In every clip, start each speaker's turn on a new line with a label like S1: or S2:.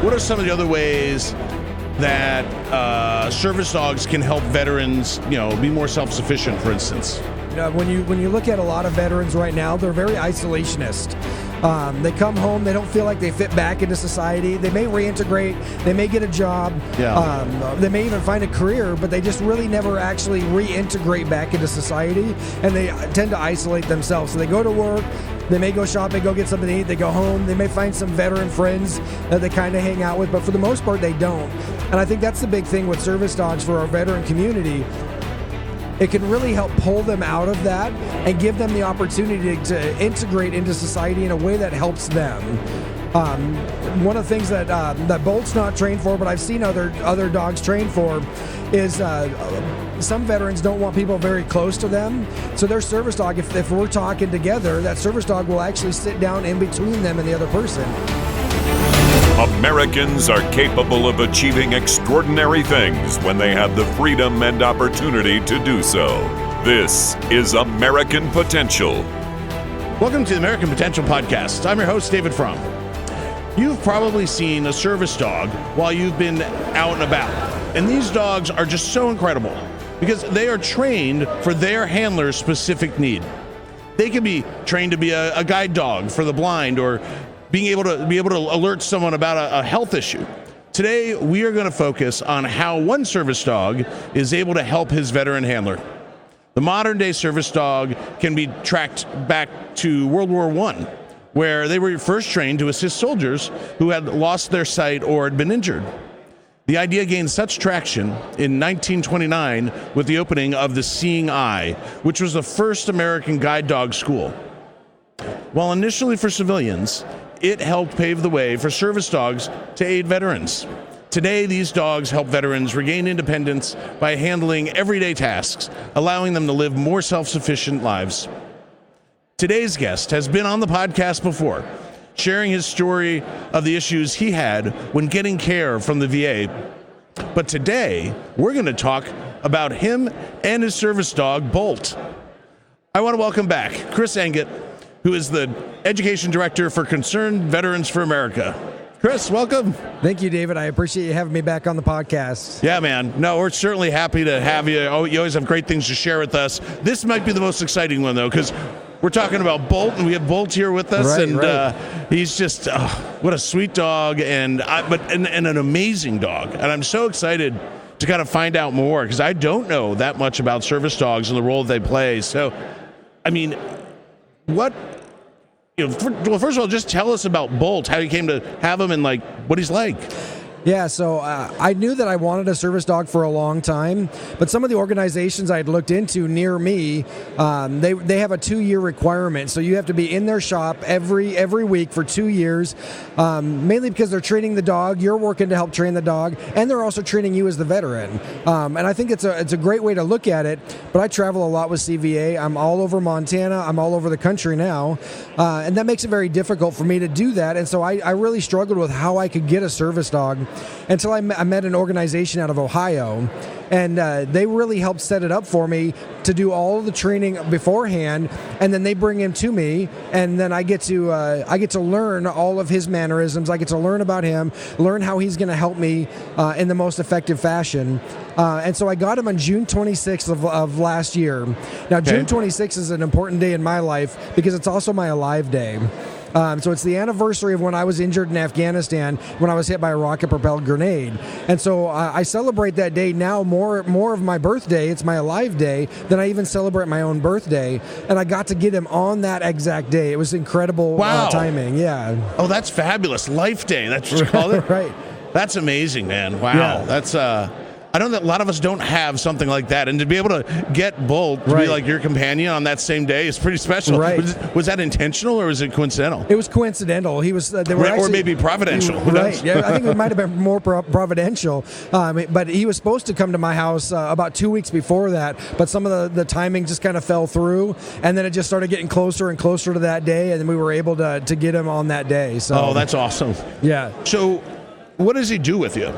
S1: what are some of the other ways that service dogs can help veterans, be more self-sufficient, for instance?
S2: When you look at a lot of veterans right now, they're very isolationist. They come home, they don't feel like they fit back into society. They may reintegrate, they may get a job, they may even find a career, but they just really never actually reintegrate back into society, and they tend to isolate themselves. So they go to work, they may go shopping, go get something to eat, they go home, they may find some veteran friends that they kind of hang out with, but for the most part, they don't. And I think that's the big thing with service dogs for our veteran community. It can really help pull them out of that and give them the opportunity to integrate into society in a way that helps them. One of the things that Bolt's not trained for, but I've seen other dogs trained for, is some veterans don't want people very close to them. So their service dog, if we're talking together, that service dog will actually sit down in between them and the other person.
S3: Americans are capable of achieving extraordinary things when they have the freedom and opportunity to do so. This is American Potential.
S1: Welcome to the American Potential Podcast. I'm your host, David Fromm. You've probably seen a service dog while you've been out and about. And these dogs are just so incredible because they are trained for their handler's specific need. They can be trained to be a guide dog for the blind, or being able to alert someone about a health issue. Today, we are going to focus on how one service dog is able to help his veteran handler. The modern day service dog can be tracked back to World War I, where they were first trained to assist soldiers who had lost their sight or had been injured. The idea gained such traction in 1929 with the opening of the Seeing Eye, which was the first American guide dog school. While initially for civilians, it helped pave the way for service dogs to aid veterans. Today, these dogs help veterans regain independence by handling everyday tasks, allowing them to live more self-sufficient lives. Today's guest has been on the podcast before, sharing his story of the issues he had when getting care from the VA. But today, we're going to talk about him and his service dog, Bolt. I want to welcome back Chris Enget, who is the Education Director for Concerned Veterans for America. Chris, welcome.
S2: Thank you, David. I appreciate you having me back on the podcast.
S1: Yeah, man. No, we're certainly happy to have you. Oh, you always have great things to share with us. This might be the most exciting one, though, because we're talking about Bolt, and we have Bolt here with us, he's just what a sweet dog, and an amazing dog. And I'm so excited to kind of find out more, because I don't know that much about service dogs and the role they play. So, I mean, first of all, just tell us about Bolt, how you came to have him, and what he's like.
S2: Yeah, so I knew that I wanted a service dog for a long time, but some of the organizations I had looked into near me, they have a 2-year requirement. So you have to be in their shop every week for 2 years, mainly because they're training the dog, you're working to help train the dog, and they're also training you as the veteran. And I think it's a great way to look at it, but I travel a lot with CVA. I'm all over Montana. I'm all over the country now, and that makes it very difficult for me to do that. And so I really struggled with how I could get a service dog until I met an organization out of Ohio, and they really helped set it up for me to do all of the training beforehand, and then they bring him to me, and then I get to learn all of his mannerisms. I get to learn about him, learn how he's going to help me in the most effective fashion. And so I got him on June 26th of last year. Now, June 26th is an important day in my life because it's also my Alive Day. So it's the anniversary of when I was injured in Afghanistan when I was hit by a rocket-propelled grenade. And so I celebrate that day now more of my birthday. It's my Alive Day than I even celebrate my own birthday. And I got to get him on that exact day. It was incredible timing. Yeah.
S1: Oh, that's fabulous. Life Day. That's what you call it?
S2: Right.
S1: That's amazing, man. Wow.
S2: Yeah.
S1: That's I know that a lot of us don't have something like that, and to be able to get Bolt to be like your companion on that same day is pretty special.
S2: Right.
S1: Was that intentional or was it coincidental?
S2: It was coincidental. He was,
S1: or maybe providential.
S2: Right. Yeah, I think it might have been more providential. But he was supposed to come to my house about 2 weeks before that, but some of the timing just kind of fell through, and then it just started getting closer and closer to that day, and then we were able to get him on that day. So.
S1: Oh, that's awesome.
S2: Yeah.
S1: So, what does he do with you?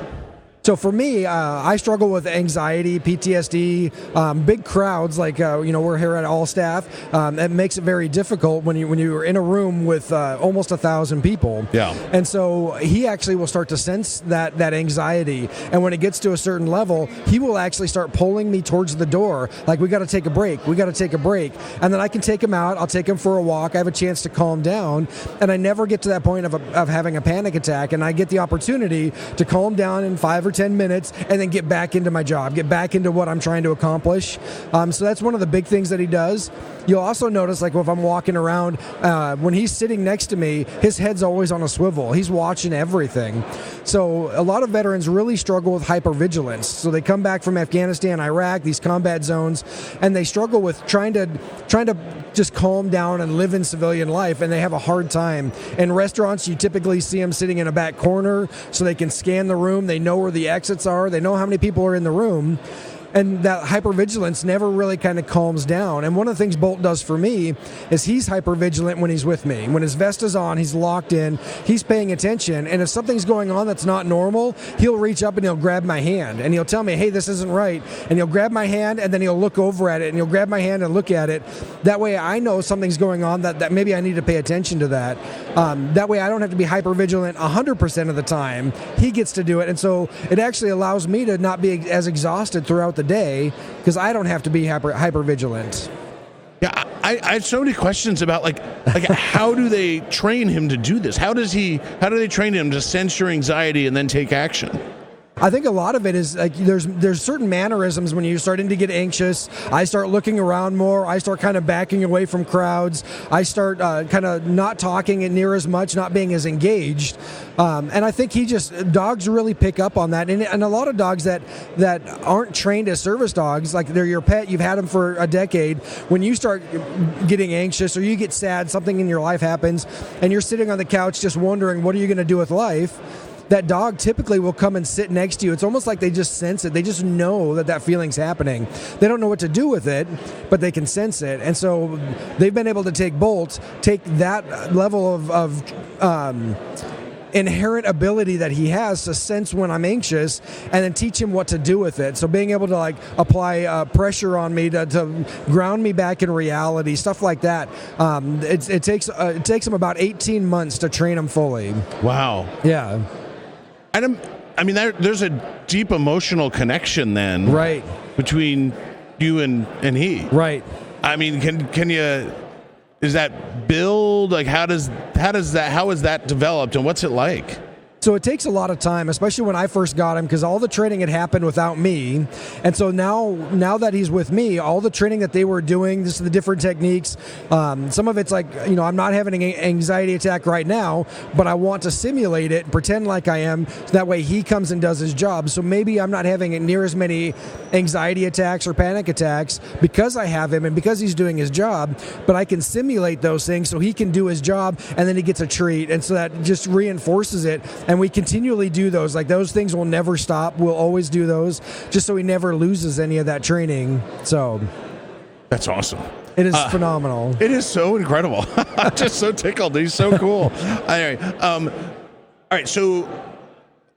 S2: So for me, I struggle with anxiety, PTSD, big crowds like we're here at All Staff. It makes it very difficult when you're in a room with almost 1,000 people.
S1: Yeah.
S2: And so he actually will start to sense that anxiety, and when it gets to a certain level, he will actually start pulling me towards the door. Like, we got to take a break. And then I can take him out. I'll take him for a walk. I have a chance to calm down, and I never get to that point of having a panic attack. And I get the opportunity to calm down in 5 or 10 minutes, and then get back into my job, get back into what I'm trying to accomplish. So that's one of the big things that he does. You'll also notice, like, if I'm walking around, when he's sitting next to me, his head's always on a swivel. He's watching everything. So a lot of veterans really struggle with hypervigilance. So they come back from Afghanistan, Iraq, these combat zones, and they struggle with trying to just calm down and live in civilian life, and they have a hard time. In restaurants, you typically see them sitting in a back corner so they can scan the room. They know where the exits are. They know how many people are in the room. And that hypervigilance never really kind of calms down. And one of the things Bolt does for me is he's hypervigilant when he's with me. When his vest is on, he's locked in, he's paying attention. And if something's going on that's not normal, he'll reach up and he'll grab my hand. And he'll tell me, hey, this isn't right. And he'll grab my hand, and then he'll look over at it, and he'll grab my hand and look at it. That way I know something's going on that maybe I need to pay attention to that. That way I don't have to be hypervigilant 100% of the time. He gets to do it. And so it actually allows me to not be as exhausted throughout the day, because I don't have to be hyper vigilant.
S1: Yeah, I have so many questions about like how do they train him to do this? How do they train him to sense your anxiety and then take action?
S2: I think a lot of it is like there's certain mannerisms when you're starting to get anxious. I start looking around more. I start kind of backing away from crowds. I start kind of not talking near as much, not being as engaged. And I think dogs really pick up on that. And a lot of dogs that aren't trained as service dogs, like they're your pet, you've had them for a decade, when you start getting anxious or you get sad, something in your life happens, and you're sitting on the couch just wondering, what are you going to do with life? That dog typically will come and sit next to you. It's almost like they just sense it. They just know that feeling's happening. They don't know what to do with it, but they can sense it. And so they've been able to take that level of inherent ability that he has to sense when I'm anxious, and then teach him what to do with it. So being able to like apply pressure on me to ground me back in reality, stuff like that. It takes him about 18 months to train him fully.
S1: Wow.
S2: Yeah.
S1: And there's a deep emotional connection then,
S2: right,
S1: between you and he.
S2: Right.
S1: I mean, can you? Is that build? Like, how is that developed, and what's it like?
S2: So it takes a lot of time, especially when I first got him, because all the training had happened without me. And so now that he's with me, all the training that they were doing, this is the different techniques. Some of it's like, I'm not having an anxiety attack right now, but I want to simulate it and pretend like I am. So that way he comes and does his job. So maybe I'm not having near as many anxiety attacks or panic attacks because I have him and because he's doing his job, but I can simulate those things so he can do his job, and then he gets a treat. And so that just reinforces it. And we continually do those. Like, those things will never stop. We'll always do those, just so he never loses any of that training. So
S1: that's awesome.
S2: It is phenomenal.
S1: It is so incredible. I'm just so tickled. He's so cool. All right. So,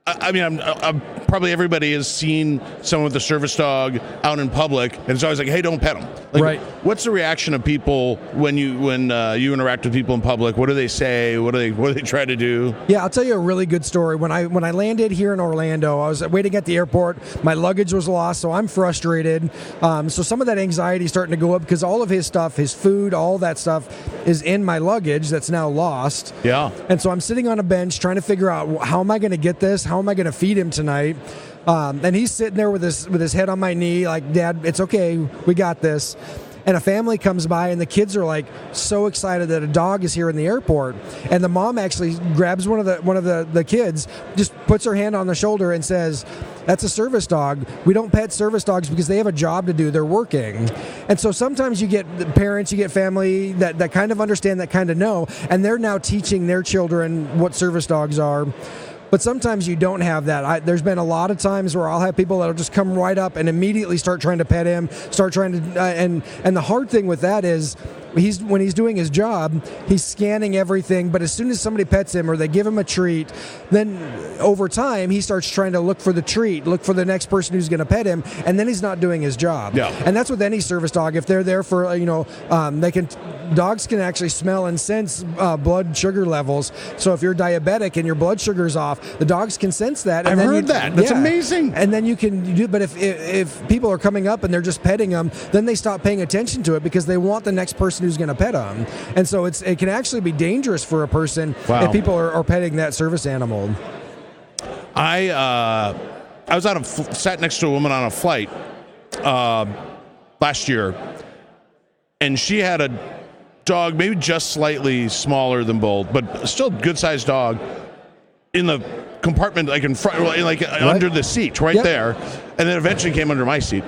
S1: I'm probably everybody has seen someone with a service dog out in public, and it's always like, hey, don't pet them. Like,
S2: right.
S1: What's the reaction of people when you interact with people in public? What do they say? What do they try to do?
S2: Yeah, I'll tell you a really good story. When I landed here in Orlando, I was waiting at the airport. My luggage was lost, so I'm frustrated. So some of that anxiety is starting to go up because all of his stuff, his food, all that stuff is in my luggage that's now lost.
S1: Yeah.
S2: And so I'm sitting on a bench trying to figure out, how am I going to get this? How am I going to feed him tonight? And he's sitting there with his head on my knee, like, Dad, it's okay, we got this. And a family comes by, and the kids are like so excited that a dog is here in the airport. And the mom actually grabs one of the kids, just puts her hand on the shoulder and says, "That's a service dog. We don't pet service dogs because they have a job to do. They're working." And so sometimes you get parents, you get family that kind of understand, that kind of know, and they're now teaching their children what service dogs are. But sometimes you don't have that. There's been a lot of times where I'll have people that'll just come right up and immediately start trying to pet him, and the hard thing with that is when he's doing his job, he's scanning everything. But as soon as somebody pets him or they give him a treat, then over time he starts trying to look for the treat, look for the next person who's going to pet him, and then he's not doing his job.
S1: Yeah.
S2: And that's with any service dog. If they're there for dogs can actually smell and sense blood sugar levels. So if you're diabetic and your blood sugar's off, the dogs can sense that.
S1: I've heard that. That's amazing.
S2: And then you can do. But if people are coming up and they're just petting them, then they stop paying attention to it because they want the next person who's going to pet them. And so it can actually be dangerous for a person if people are petting that service animal.
S1: I was sat next to a woman on a flight last year, and she had a dog maybe just slightly smaller than Bolt, but still a good-sized dog in the compartment, like in front, like under the seat, right there, and then eventually came under my seat.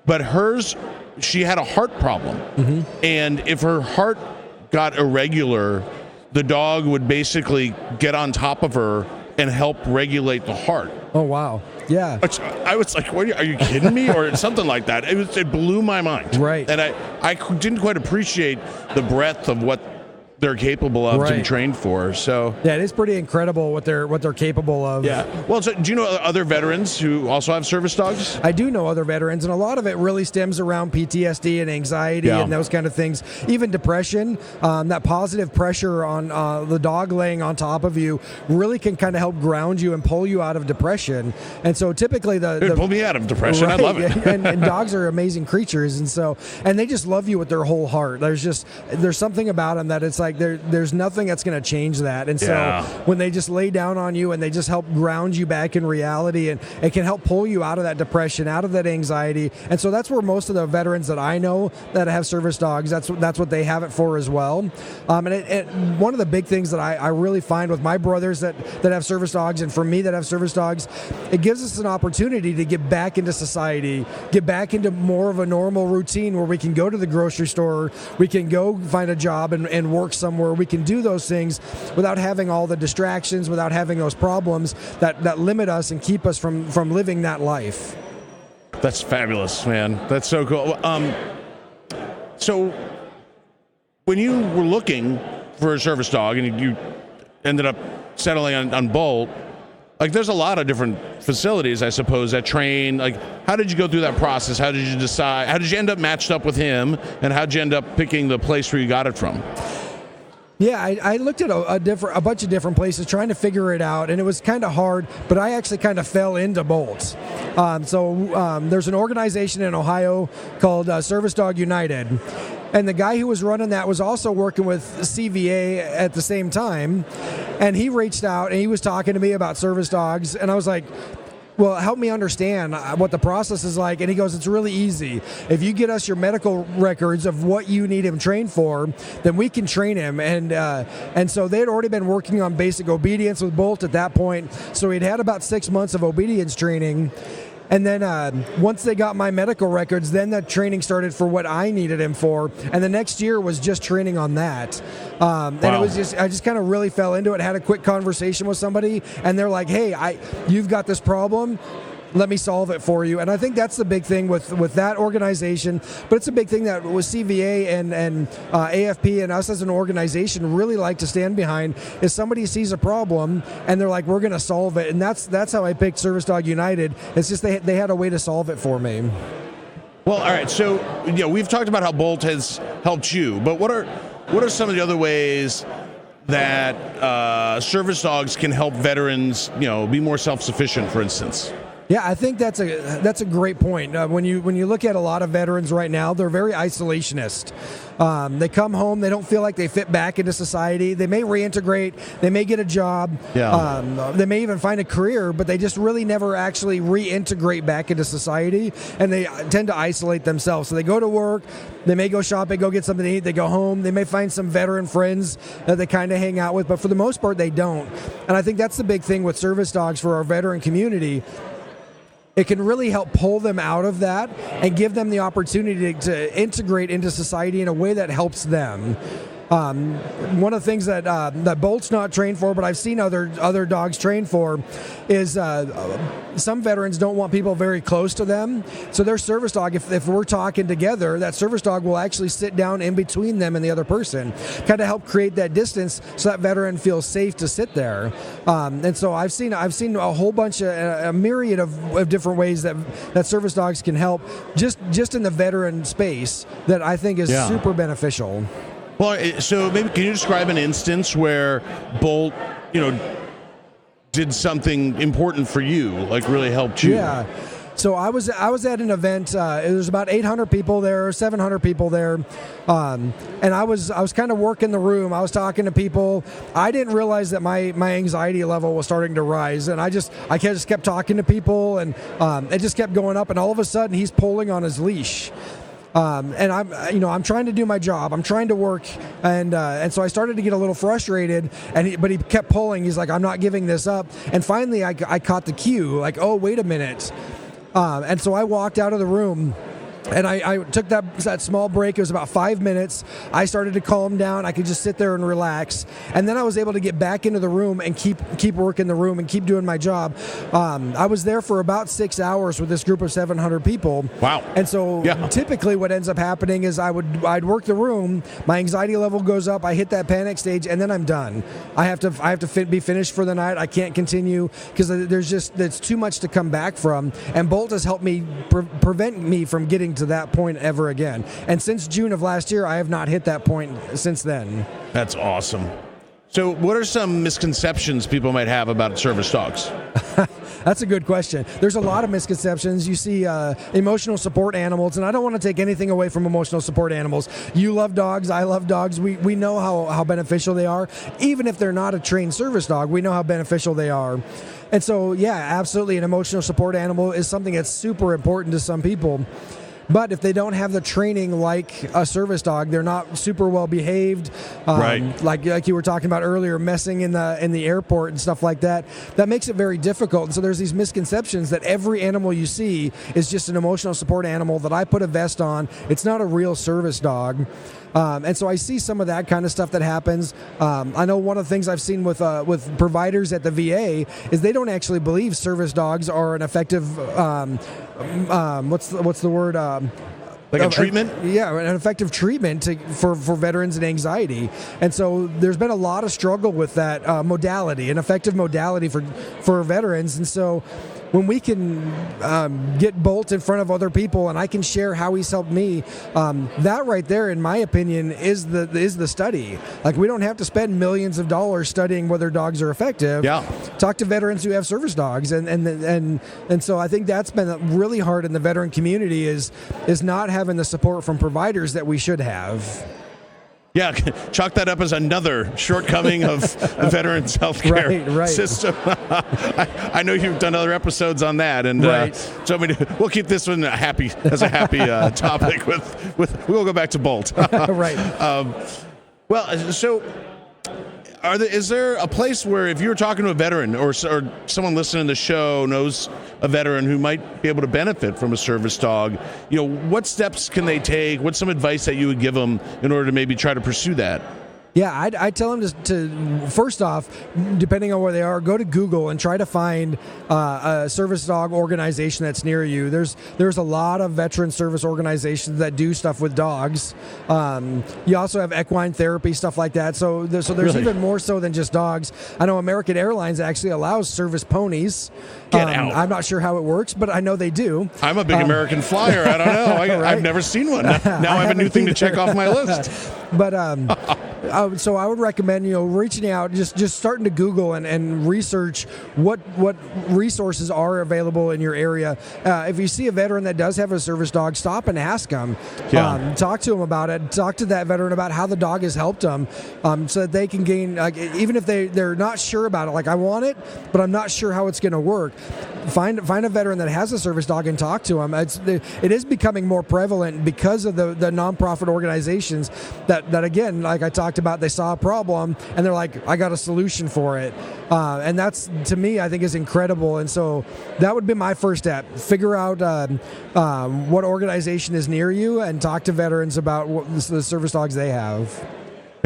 S1: But hers, she had a heart problem, and if her heart got irregular, the dog would basically get on top of her and help regulate the heart.
S2: Oh, wow. Yeah.
S1: I was like, are you kidding me? Or something like that. It blew my mind.
S2: Right.
S1: And I didn't quite appreciate the breadth of what they're capable of to be trained for. So
S2: yeah, it is pretty incredible what they're capable of.
S1: Yeah. Well, so do you know other veterans who also have service dogs?
S2: I do know other veterans, and a lot of it really stems around PTSD and anxiety and those kind of things. Even depression, that positive pressure on the dog laying on top of you really can kind of help ground you and pull you out of depression. And so typically
S1: it pull me out of depression.
S2: Right,
S1: I love it.
S2: and dogs are amazing creatures, and they just love you with their whole heart. There's something about them that it's like there's nothing that's going to change that. And so when they just lay down on you and they just help ground you back in reality, and it can help pull you out of that depression, out of that anxiety. And so that's where most of the veterans that I know that have service dogs, that's what they have it for as well. And one of the big things that I really find with my brothers that have service dogs, and for me that have service dogs, it gives us an opportunity to get back into society, get back into more of a normal routine where we can go to the grocery store, we can go find a job and work somewhere. We can do those things without having all the distractions, without having those problems that limit us and keep us from living that life.
S1: That's fabulous, man. That's so cool. So when you were looking for a service dog and you ended up settling on Bolt, like there's a lot of different facilities, I suppose, that train. Like, how did you go through that process? How did you decide? How did you end up matched up with him? And how did you end up picking the place where you got it from?
S2: Yeah, I looked at a bunch of different places trying to figure it out, and it was kind of hard, but I actually kind of fell into Bolt. There's an organization in Ohio called Service Dog United, and the guy who was running that was also working with CVA at the same time, and he reached out and he was talking to me about service dogs, and I was like, well, help me understand what the process is like. And he goes, it's really easy. If you get us your medical records of what you need him trained for, then we can train him. And so they had already been working on basic obedience with Bolt at that point. So he'd had about 6 months of obedience training. And then once they got my medical records, then the training started for what I needed him for. And the next year was just training on that. And it was I just kind of really fell into it, had a quick conversation with somebody, and they're like, hey, you've got this problem. Let me solve it for you. And I think that's the big thing with that organization. But it's a big thing that with CVA and AFP and us as an organization really like to stand behind is somebody sees a problem and they're like, we're going to solve it. And that's how I picked Service Dog United. It's just they had a way to solve it for me.
S1: Well, all right. So we've talked about how Bolt has helped you, but what are some of the other ways that service dogs can help veterans, be more self-sufficient, for instance?
S2: Yeah, I think that's a great point. When you look at a lot of veterans right now, they're very isolationist. They come home, they don't feel like they fit back into society. They may reintegrate, they may get a job, they may even find a career, but they just really never actually reintegrate back into society, and they tend to isolate themselves. So they go to work, they may go shopping, go get something to eat, they go home, they may find some veteran friends that they kind of hang out with, but for the most part, they don't. And I think that's the big thing with service dogs for our veteran community. It can really help pull them out of that and give them the opportunity to integrate into society in a way that helps them. One of the things that that Bolt's not trained for, but I've seen other dogs trained for, is some veterans don't want people very close to them. So their service dog, if we're talking together, that service dog will actually sit down in between them and the other person, kind of help create that distance so that veteran feels safe to sit there. And so I've seen a whole bunch of a myriad of different ways that service dogs can help just in the veteran space that I think is super beneficial.
S1: Well, so maybe can you describe an instance where Bolt, did something important for you, like really helped you?
S2: Yeah. So I was at an event. It was about 800 people there, 700 people there, and I was kind of working the room. I was talking to people. I didn't realize that my anxiety level was starting to rise, and I just kept talking to people, and it just kept going up. And all of a sudden, he's pulling on his leash. And I'm trying to do my job. I'm trying to work, and so I started to get a little frustrated. But he kept pulling. He's like, I'm not giving this up. And finally, I caught the cue. Like, oh, wait a minute. And so I walked out of the room. And I took that small break. It was about 5 minutes. I started to calm down. I could just sit there and relax. And then I was able to get back into the room and keep working the room and keep doing my job. I was there for about 6 hours with this group of 700 people.
S1: Wow.
S2: And so typically what ends up happening is I'd work the room. My anxiety level goes up. I hit that panic stage, and then I'm done. I have to be finished for the night. I can't continue because there's too much to come back from. And Bolt has helped me prevent me from getting to that point ever again. And since June of last year, I have not hit that point since then.
S1: That's awesome. So what are some misconceptions people might have about service dogs?
S2: That's a good question. There's a lot of misconceptions. You see emotional support animals, and I don't want to take anything away from emotional support animals. You love dogs. I love dogs. We know how beneficial they are. Even if they're not a trained service dog, we know how beneficial they are. And so, yeah, absolutely, an emotional support animal is something that's super important to some people. But if they don't have the training like a service dog, they're not super well behaved.
S1: Right.
S2: Like you were talking about earlier, messing in the airport and stuff like that. That makes it very difficult. And so there's these misconceptions that every animal you see is just an emotional support animal that I put a vest on. It's not a real service dog. And so I see some of that kind of stuff that happens. I know one of the things I've seen with providers at the VA is they don't actually believe service dogs are an effective what's the word?
S1: Like a treatment?
S2: An effective treatment for veterans and anxiety. And so there's been a lot of struggle with that modality, an effective modality for veterans. And so when we can get Bolt in front of other people and I can share how he's helped me, that right there, in my opinion, is the study. Like, we don't have to spend millions of dollars studying whether dogs are effective.
S1: Yeah.
S2: Talk to veterans who have service dogs, and so I think that's been really hard in the veteran community is not having the support from providers that we should have.
S1: Yeah, chalk that up as another shortcoming of the veterans' healthcare system. I know you've done other episodes on that, and so we'll keep this one happy topic. We'll go back to Bolt. So is there a place where, if you were talking to a veteran or someone listening to the show knows a veteran who might be able to benefit from a service dog, what steps can they take? What's some advice that you would give them in order to maybe try to pursue that?
S2: Yeah, I'd tell them to first off, depending on where they are, go to Google and try to find a service dog organization that's near you. There's a lot of veteran service organizations that do stuff with dogs. You also have equine therapy, stuff like that. So there's really? Even more so than just dogs. I know American Airlines actually allows service ponies.
S1: Get out.
S2: I'm not sure how it works, but I know they do.
S1: I'm a big American flyer. I don't know. I've never seen one. Now I have a new thing to check off my list.
S2: But so I would recommend reaching out, just starting to Google and research what resources are available in your area. If you see a veteran that does have a service dog, stop and ask them. Yeah. Talk to them about it. Talk to that veteran about how the dog has helped them, so that they can gain. Even if they're not sure about it, like, I want it, but I'm not sure how it's going to work. Find a veteran that has a service dog and talk to them. It is becoming more prevalent because of the nonprofit organizations that again, like I talked about, they saw a problem and they're like, I got a solution for it. And that's, to me, I think is incredible. And so that would be my first step. Figure out what organization is near you and talk to veterans about the service dogs they have.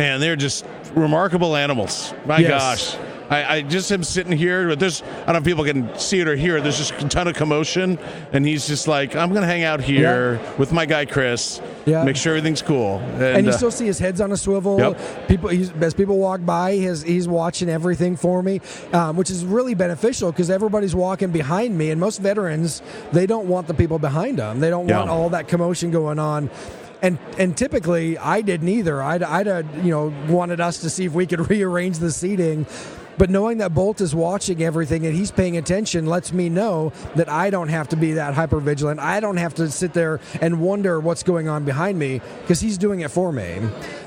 S1: Man, they're just remarkable animals. My
S2: Yes.
S1: gosh. I just am sitting here, but I don't know if people can see it or hear it. There's just a ton of commotion, and he's just like, I'm going to hang out here with my guy, Chris, make sure everything's cool.
S2: And you still see his head's on a swivel.
S1: Yep.
S2: As people walk by, he's watching everything for me, which is really beneficial because everybody's walking behind me, and most veterans, they don't want the people behind them. They don't want all that commotion going on. And typically, I didn't either. I'd wanted us to see if we could rearrange the seating. But knowing that Bolt is watching everything and he's paying attention lets me know that I don't have to be that hypervigilant. I don't have to sit there and wonder what's going on behind me because he's doing it for me.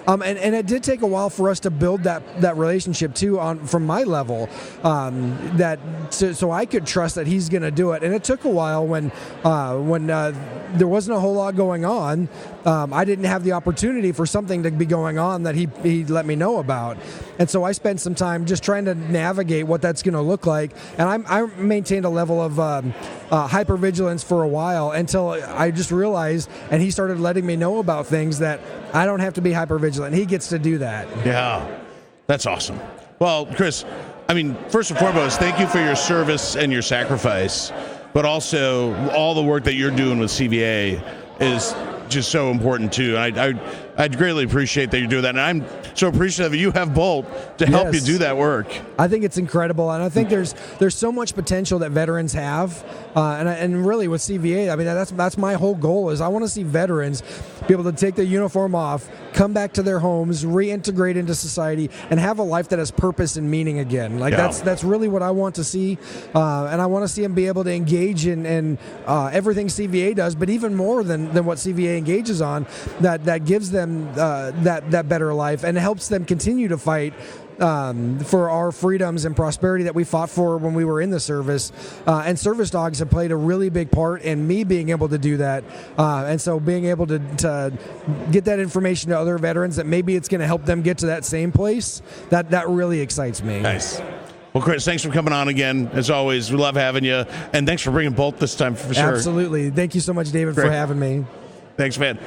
S2: And it did take a while for us to build that relationship too from my level, so I could trust that he's going to do it. And it took a while when there wasn't a whole lot going on. I didn't have the opportunity for something to be going on that he let me know about. And so I spent some time just trying to navigate what that's going to look like. And I maintained a level of hypervigilance for a while until I just realized, and he started letting me know about things that I don't have to be hypervigilant. He gets to do that.
S1: Yeah, that's awesome. Well, Chris, I mean, first and foremost, thank you for your service and your sacrifice, but also all the work that you're doing with CVA is just so important too. I'd greatly appreciate that you're doing that, and I'm so appreciative that you have Bolt to help you do that work.
S2: I think it's incredible, and I think there's so much potential that veterans have, and really with CVA, I mean that's my whole goal is I want to see veterans be able to take their uniform off, come back to their homes, reintegrate into society, and have a life that has purpose and meaning again. That's really what I want to see, and I want to see them be able to engage in everything CVA does, but even more than what CVA engages on, that gives them that better life and helps them continue to fight for our freedoms and prosperity that we fought for when we were in the service. And service dogs have played a really big part in me being able to do that. And so being able to get that information to other veterans that maybe it's going to help them get to that same place, that really excites me.
S1: Nice. Well, Chris, thanks for coming on again. As always, we love having you. And thanks for bringing Bolt this time for sure.
S2: Absolutely. Thank you so much, David, for having me.
S1: Thanks, man.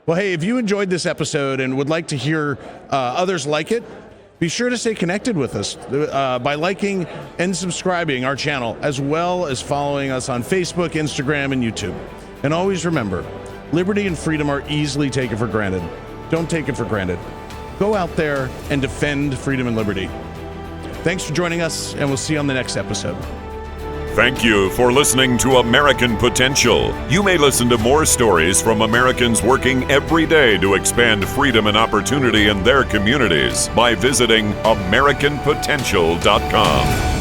S1: Well, hey, if you enjoyed this episode and would like to hear others like it, be sure to stay connected with us by liking and subscribing our channel, as well as following us on Facebook, Instagram, and YouTube. And always remember, liberty and freedom are easily taken for granted. Don't take it for granted. Go out there and defend freedom and liberty. Thanks for joining us, and we'll see you on the next episode.
S3: Thank you for listening to American Potential. You may listen to more stories from Americans working every day to expand freedom and opportunity in their communities by visiting AmericanPotential.com.